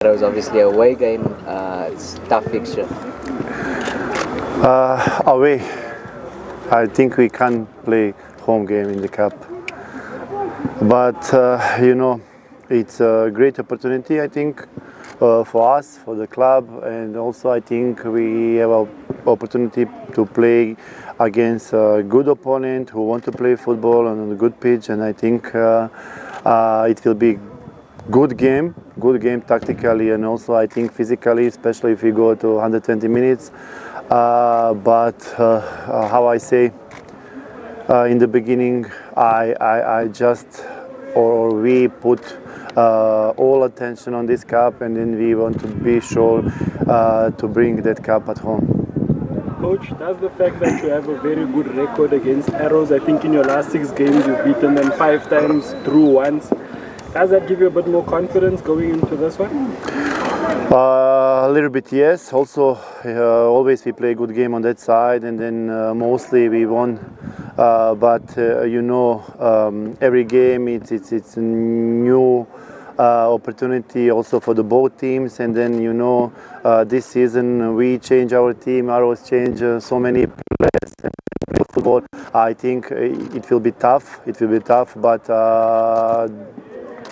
It was obviously a away game. It's a tough fixture. Away. I think we can play home game in the cup. But it's a great opportunity. I think for us, for the club, and also I think we have an opportunity to play against a good opponent who want to play football on a good pitch, and I think it will be good game tactically and also I think physically, especially if we go to 120 minutes. But how I say, in the beginning, I just or we put all attention on this cup, and then we want to be sure to bring that cup at home. Coach, does the fact that you have a very good record against Arrows, I think in your last 6 games you've beaten them 5 times, drew once, does that give you a bit more confidence going into this one? A little bit, yes. Also, always we play a good game on that side, and then mostly we won. But every game it's a new opportunity also for the both teams. And then this season we change our team. Arrows change so many players. Football. I think it will be tough. But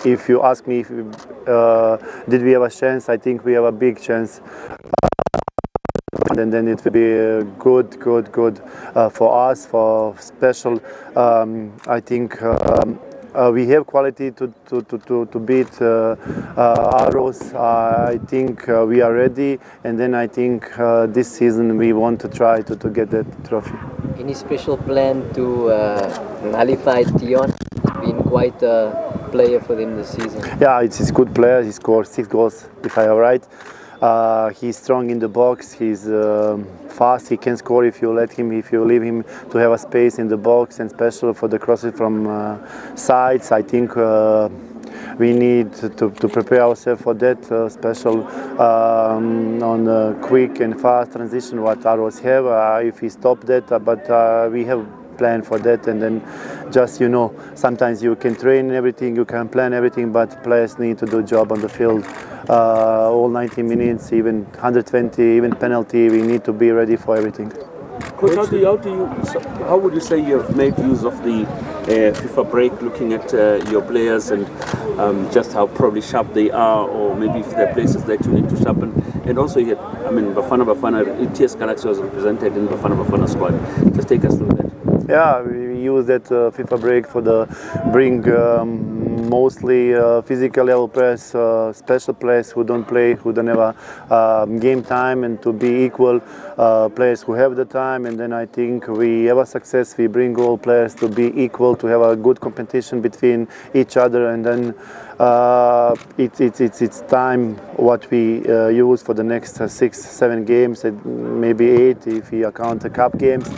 if you ask me, did we have a chance? I think we have a big chance. And then it will be good for us, for special. I think we have quality to beat Arrows. I think we are ready, and then I think this season we want to try to get that trophy. Any special plan to nullify Dion? He's been quite a player for them this season. Yeah, it's a good player. He scored 6 goals, if I am right. He's strong in the box. He's fast. He can score if you let him. If you leave him to have a space in the box, and special for the crosses from sides. I think we need to prepare ourselves for that. Special on the quick and fast transition. What Arrows have. If we stop that, but we have plan for that, and then just sometimes you can train everything, you can plan everything, but players need to do job on the field all 90 minutes, even 120, even penalty. We need to be ready for everything. Coach, how would you say you have made use of the FIFA break, looking at your players and just how probably sharp they are, or maybe if there are places that you need to sharpen? And also, Bafana Bafana, ETS Galaxy was represented in Bafana Bafana squad. Just take us through that. Yeah, we use that FIFA break for bring mostly physical level players, special players who don't play, who don't have game time, and to be equal players who have the time. And then I think we have a success. We bring all players to be equal, to have a good competition between each other, and then it's time what we use for the next 6-7 games, maybe 8 if we account the cup games.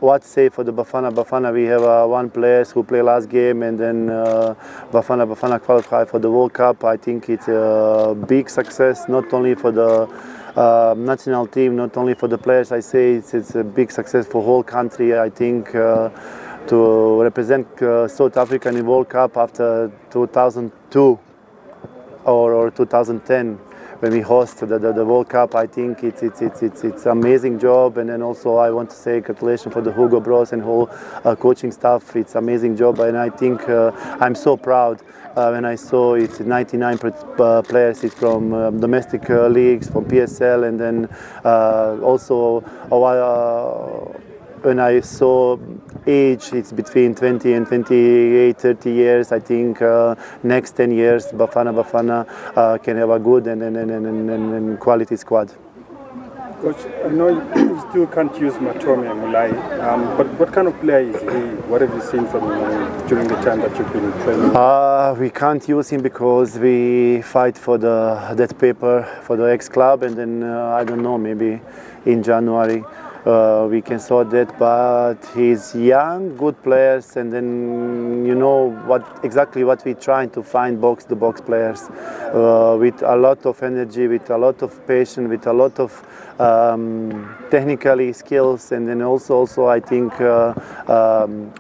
What say for the Bafana? We have one player who played last game, and then Bafana qualified for the World Cup. I think it's a big success, not only for the national team, not only for the players. I say it's a big success for whole country. I think to represent South Africa in the World Cup after 2002 or 2010. When we host the World Cup, I think it's amazing job, and then also I want to say congratulations for the Hugo Bros and whole coaching staff. It's amazing job, and I think I'm so proud when I saw it's 99 players. It's from domestic leagues, from PSL, and then also when I saw age, it's between 20 and 28, 30 years. I think next 10 years, Bafana can have a good and quality squad. Coach, I know you still can't use Matomi and Mulai, but what kind of player is he? What have you seen from him during the time that you've been training? We can't use him because we fight for that paper for the ex-club, and then I don't know, maybe in January we can sort that. But he's young, good players, and then you know exactly what we're trying to find, box-to-box players with a lot of energy, with a lot of patience, with a lot of technically skills, and then also I think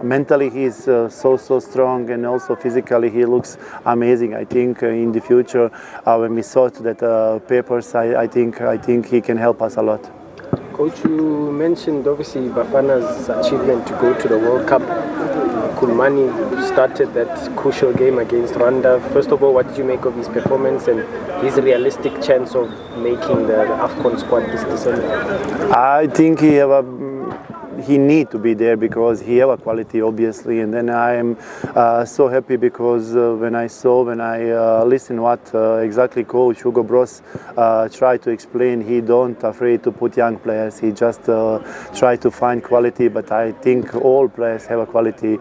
mentally he's so strong, and also physically he looks amazing. I think in the future when we sort that papers, I think he can help us a lot. Coach, you mentioned obviously Bafana's achievement to go to the World Cup. Khulumane started that crucial game against Rwanda. First of all, what did you make of his performance and his realistic chance of making the AFCON squad this December? I think he need to be there because he have a quality, obviously, and then I am so happy because when I listen what exactly Coach Hugo Bross tried to explain, he don't afraid to put young players, he just try to find quality, but I think all players have a quality,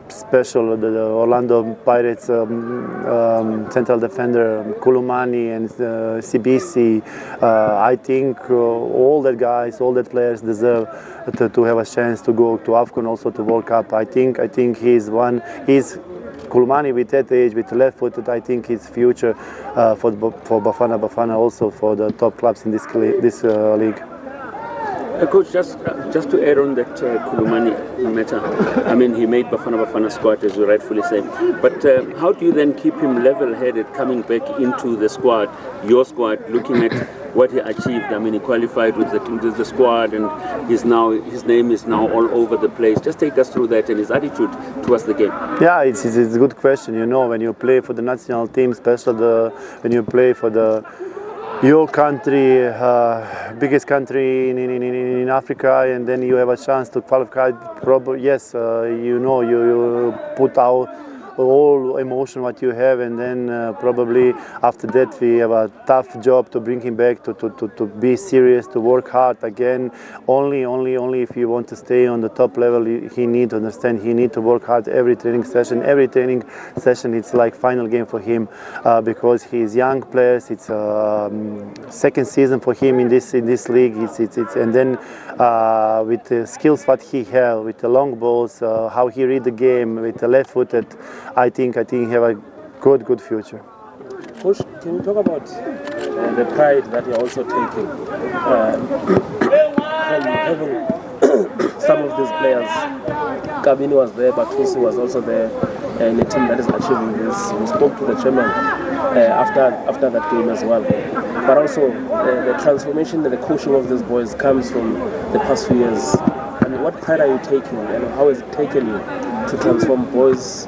special the Orlando Pirates central defender Khulumane and CBC, I think all that guys, all that players deserve to have a chance to go to AFCON, also to World Cup. I think he's Khulumane with that age, with left-footed. I think his future for Bafana Bafana, also for the top clubs in this league. Coach, just to add on that Khulumane matter, I mean, he made Bafana Bafana squad, as you rightfully say. But how do you then keep him level-headed coming back into the squad, your squad, looking at what he achieved? I mean, he qualified with the squad, and his name is now all over the place. Just take us through that and his attitude towards the game. Yeah, it's a good question. You know, when you play for the national team, especially when you play for your country, biggest country in Africa, and then you have a chance to qualify. Probably, yes, you put out all emotion what you have, and then probably after that we have a tough job to bring him back to be serious, to work hard again. Only if you want to stay on the top level, he need to understand, he need to work hard every training session. It's like final game for him because he's young players. It's second season for him in this league. And then with the skills what he has, with the long balls, how he read the game with the left-footed, I think he have a good future. Coach, can you talk about the pride that you're also taking from having some of these players? Kabini was there, but Tusi was also there, in a team that is achieving this. We spoke to the chairman after that game as well. But also the transformation and the coaching of these boys comes from the past few years. I mean, what pride are you taking, and how has it taken you to transform boys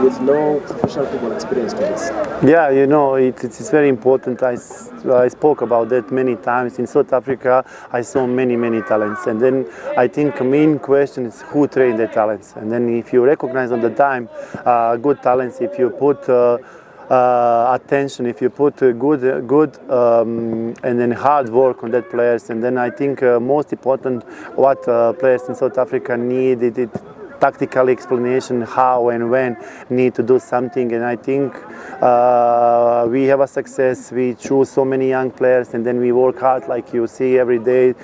with no professional football experience to this? Yeah, you know, it's very important. I spoke about that many times. In South Africa, I saw many talents, and then I think the main question is who trained the talents. And then if you recognize on the time good talents, if you put attention, if you put good and then hard work on that players, and then I think most important what players in South Africa need it tactical explanation how and when need to do something. And I think we have a success. We choose so many young players, and then we work hard, like you see every day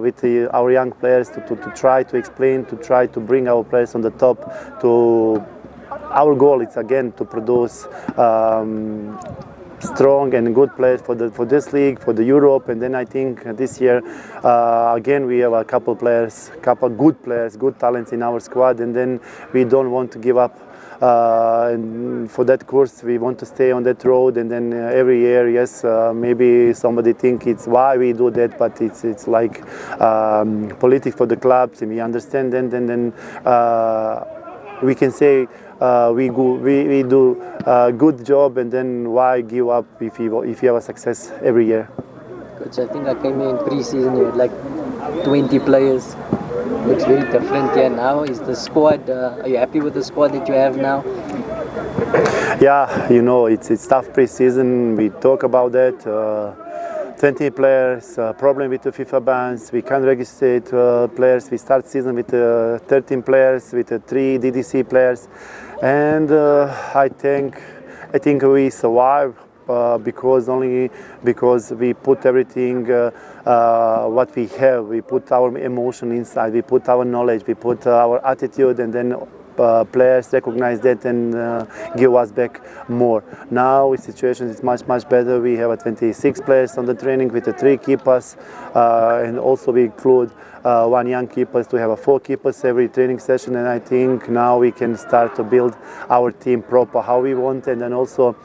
with our young players to try to explain, to try to bring our players on the top. Our goal is again to produce strong and good players for this league, for the Europe, and then I think this year again we have a couple good players, good talents in our squad, and then we don't want to give up. And for that course, we want to stay on that road, and then every year, yes, maybe somebody think it's why we do that, but it's like politics for the clubs, and we understand. And then we can say. We do a good job, and then why give up if you have a success every year? Coach, I think I came here in pre-season, you had like 20 players. Looks very different here now. Is the squad, are you happy with the squad that you have now? Yeah, you know, it's tough pre-season. We talk about that. 20 players, problem with the FIFA bans, we can't register players. We start season with 13 players, with 3 DDC players, and I think we survive only because we put everything what we have. We put our emotion inside, we put our knowledge, we put our attitude, and then players recognize that and give us back more. Now the situation is much better. We have 26 players on the training with the 3 keepers, and also we include 1 young keeper to have 4 keepers every training session. And I think now we can start to build our team proper how we want. And then also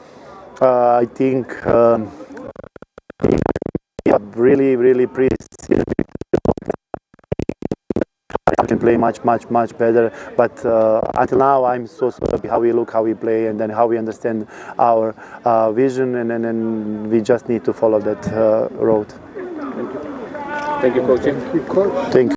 I think really pre-season I can play much better, but until now I'm so happy how we look, how we play, and then how we understand our vision, and then we just need to follow that road. Thank you, coach. Thank you.